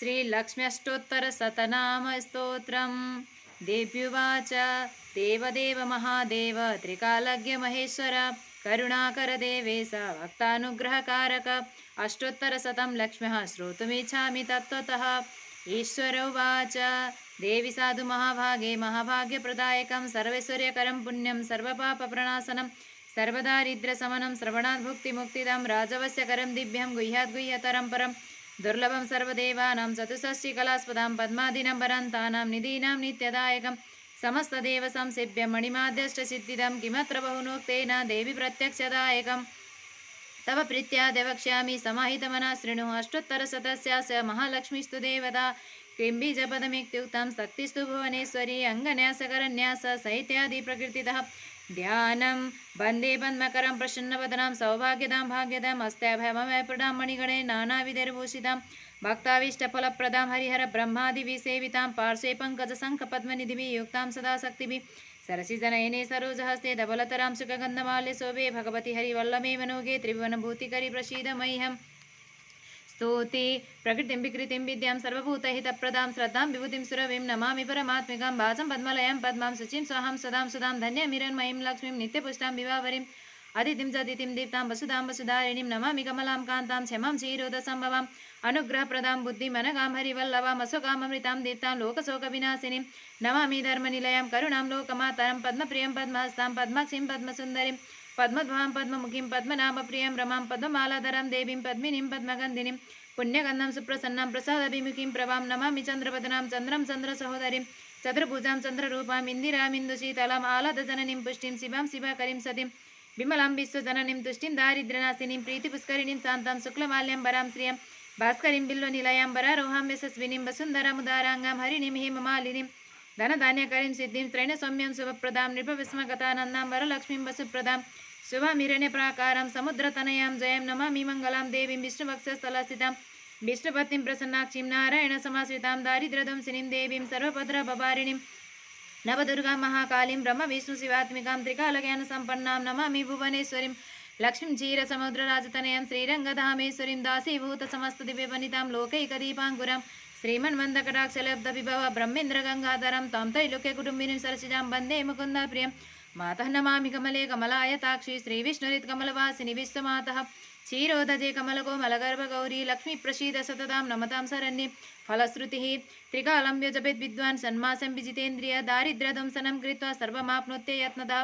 श्रीलक्ष्म्यष्टोत्तरशतनामस्तोत्रम् देव्युवाच देवदेव महादेव त्रिकालज्ञ महेश्वर करुणाकर देवेश भक्तानुग्रहकारक अष्टोत्तरशतं लक्ष्म्यः श्रोतुमिच्छामि तत्त्वतः। ईश्वर उवाच देवि साधु महाभागे महाभाग्यप्रदायकं सर्वैश्वर्यकरं पुण्यं सर्वपापप्रणाशनं सर्वदारिद्र्यशमनं श्रवणात् भुक्तिमुक्तिदं राजवस्यकरं दिव्यं गुह्यात् गुह्यतरं परं दुर्लभं सर्वदेवानां चतुष्षष्टिकलास्पदां पद्मादिनम्बरान्तानां निधीनां नित्यदायकं समस्तदेव संसेव्यं मणिमाद्यष्टसिद्धिदं किमत्र बहुनोक्तेन देवि प्रत्यक्षदायकम् तव प्रीत्या वक्ष्यामि समाहितमना शृणु अष्टोत्तरशतस्यास्य महालक्ष्मीस्तु देवता किं बीजपदमित्युक्तं शक्तिस्तु भुवनेश्वरी अङ्गन्यासकरन्यास सहित्यादि प्रकृतितः ध्यानं वन्दे पद्मकरं प्रसन्नवदनां सौभाग्यदां भाग्यदाम् अस्त्याभयमभयप्रदां मणिगणे नानाविधैर्भूषितां भक्ताभीष्टफलप्रदां हरिहर ब्रह्मादिविसेवितां पार्श्वे पङ्कजशङ्खपद्मनिधिभिः युक्तां सदा शक्तिभिः सरसिजनयने सरोजहस्ते धवलतरां सुखगन्धमाल्य शोभे भगवति हरिवल्लभे मनोगे त्रिभुवनभूतिकरि प्रसीद मह्यम् स्तुति प्रकृतिं विकृतिं विद्यां सर्वभूतहितप्रदां श्रद्धां विभूतिं सुरभिं नमामि परमात्मिकां वाचं पद्मलयं पद्मां शुचिं स्वाहां सदां सुधां धन्यमिरन्मयीं लक्ष्मीं नित्यपुष्टां विवावरीं अदितिं जदितिं दीप्तां वसुधां वसुधारिणीं नमामि कमलां कान्तां क्षमां क्षीरोदसम्भवाम् अनुग्रहप्रदां बुद्धिमनगां हरिवल्लभाम् अशोकामृतां दीप्तां लोकशोकविनाशिनीं नमामि धर्मनिलयां करुणां लोकमातरं पद्मप्रियं पद्महस्तां पद्माक्षीं पद्मसुन्दरीं पद्मध्वां पद्ममुखीं पद्मनाभप्रियं रमां पद्ममालाधरां देवीं पद्मिनीं पद्मगन्धिनीं पुण्यगन्धां सुप्रसन्नां प्रसादभिमुखीं प्रभां नमामि चन्द्रवदनां चन्द्रं चन्द्रसहोदरीं चतुर्भुजां चन्द्ररूपां इन्दिरामिन्दुशीतलाम् आह्लादजननीं पुष्टिं शिवां शिवाकरीं सतीं विमलां विश्वजननीं तुष्टिं दारिद्र्यनाशिनीं प्रीतिपुष्करिणीं शान्तां शुक्लमाल्यम्बरां श्रियं भास्करीं बिल्वनिलयाम्बरारोहां यशस्विनीं वसुन्धरामुदाराङ्गां हरिणीं हेममालिनीं धनधान्यकरीं सिद्धिं त्रैणसौम्यं शुभप्रदां नृपविस्मगतानन्दां वरलक्ष्मीं वसुप्रदां शुभमिरण्यप्राकारां समुद्रतनयां जयं नमामि मङ्गलां देवीं विष्णुवक्षस्थलस्थितां विष्णुपत्नीं प्रसन्नाक्षीं नारायणसमाश्रितां दारिद्र्यध्वंसिनीं देवीं सर्वभद्रभवारिणीं नवदुर्गां महाकालीं ब्रह्मविष्णुशिवात्मिकां त्रिकालज्ञानसम्पन्नां नमामि भुवनेश्वरीं लक्ष्मीं क्षीरसमुद्रराजतनयं श्रीरङ्गधामेश्वरीं दासीभूतसमस्तदिव्यवनितां लोकैकदीपाङ्कुरं श्रीमन्मन्दकटाक्षलब्धविभव ब्रह्मेन्द्रगङ्गाधरं तां त्रैलोक्यकुटुम्बिनीं सरसिजां वन्दे मुकुन्दप्रियं मातः नमामि कमले कमलायताक्षी श्रीविष्णुरित्कमलवासिनि विश्वमातः क्षीरोदजे कमलकोमलगर्भगौरी लक्ष्मीप्रसीद सततां नमतां शरण्ये फलश्रुतिः त्रिकालं व्यजपेत् विद्वान् षण्मासं विजितेन्द्रिय दारिद्र्यध्वंसनं कृत्वा सर्वमाप्नोत्य यत्नतः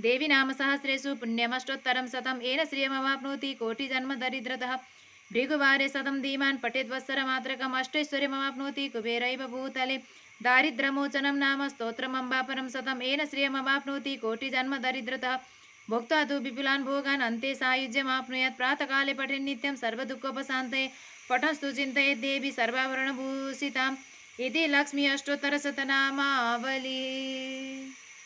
देवी नाम सहस्रेषु पुण्यमष्टोत्तरं शतं येन श्रियमवाप्नोति कोटिजन्मदरिद्रतः भृगुवारे शतं धीमान् पठेद्वत्सरमात्रकम् अष्टैश्वर्यमवाप्नोति कुबेरैव भूतले दारिद्र्यमोचनं नाम स्तोत्रमम्बापरं शतं येन श्रियमवाप्नोति कोटिजन्मदरिद्रतः भोक्त्वा तु विपुलान् भोगान् अन्ते सायुज्यमाप्नुयात् प्रातःकाले पठेन्नित्यं सर्वदुःखोपशान्तये पठंस्तु चिन्तयेत् देवी सर्वाभरणभूषिताम् इति लक्ष्मी अष्टोत्तरशतनामावली।